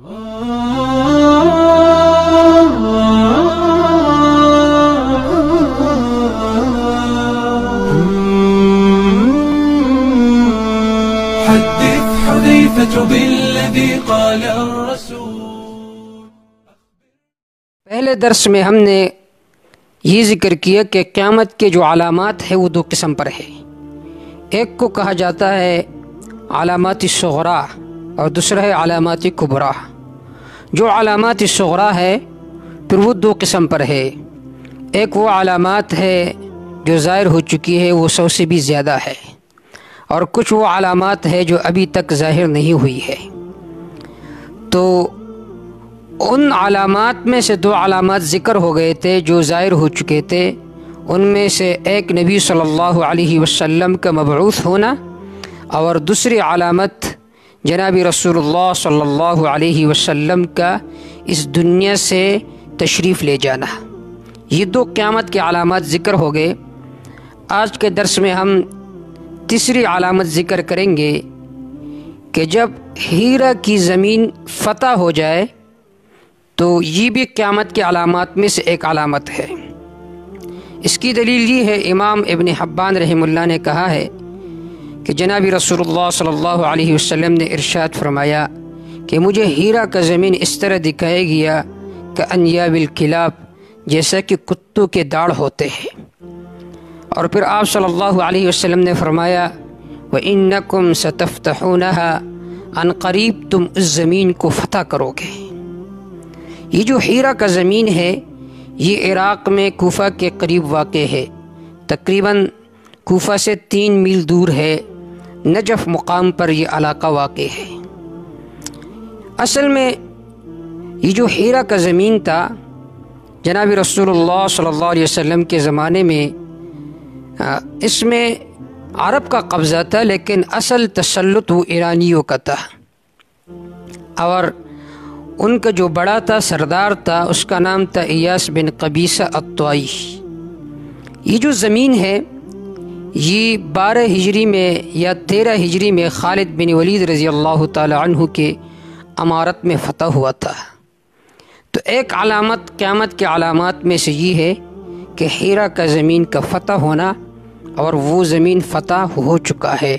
حدث حذيفة بالذي قال الرسول. پہلے درس میں ہم نے یہ ذکر کیا کہ قیامت کے جو علامات ہیں وہ دو قسم پر ہے. ایک کو کہا جاتا ہے علامات صغریٰ اور دوسرا ہے علامات کبریٰ. جو علامات صغریٰ ہے پھر وہ دو قسم پر ہے. ایک وہ علامات ہے جو ظاہر ہو چکی ہے، وہ 100 سے بھی زیادہ ہے، اور کچھ وہ علامات ہے جو ابھی تک ظاہر نہیں ہوئی ہے. تو ان علامات میں سے دو علامات ذکر ہو گئے تھے جو ظاہر ہو چکے تھے. ان میں سے ایک نبی صلی اللہ علیہ وسلم کا مبعوث ہونا، اور دوسری علامت جناب رسول اللہ صلی اللہ علیہ وسلم کا اس دنیا سے تشریف لے جانا. یہ دو قیامت کے علامات ذکر ہو گئے. آج کے درس میں ہم تیسری علامت ذکر کریں گے کہ جب ہیرا کی زمین فتح ہو جائے تو یہ بھی قیامت کے علامات میں سے ایک علامت ہے. اس کی دلیل یہ ہے، امام ابن حبان رحمہ اللہ نے کہا ہے کہ جناب رسول اللہ صلی اللہ علیہ وسلم نے ارشاد فرمایا کہ مجھے ہیرا کا زمین اس طرح دکھایا گیا کہ انیاب الکلاب، جیسا کہ کتوں کے داڑھ ہوتے ہیں. اور پھر آپ صلی اللہ علیہ وسلم نے فرمایا وَإِنَّكُمْ سَتَفْتَحُونَهَا، عن قریب تم اس زمین کو فتح کرو گے. یہ جو ہیرا کا زمین ہے یہ عراق میں کوفہ کے قریب واقع ہے. تقریباً کوفہ سے 3 میل دور ہے. نجف مقام پر یہ علاقہ واقع ہے. اصل میں یہ جو ہیرا کا زمین تھا جناب رسول اللہ صلی اللہ علیہ وسلم کے زمانے میں اس میں عرب کا قبضہ تھا، لیکن اصل تسلط وہ ایرانیوں کا تھا. اور ان کا جو بڑا تھا، سردار تھا، اس کا نام تھا ایاس بن قبیصہ الطوائی. یہ جو زمین ہے یہ 12 ہجری میں یا 13 ہجری میں خالد بن ولید رضی اللہ تعالی عنہ کے امارت میں فتح ہوا تھا. تو ایک علامت قیامت کے علامات میں سے یہ ہے کہ ہیرا کا زمین کا فتح ہونا، اور وہ زمین فتح ہو چکا ہے.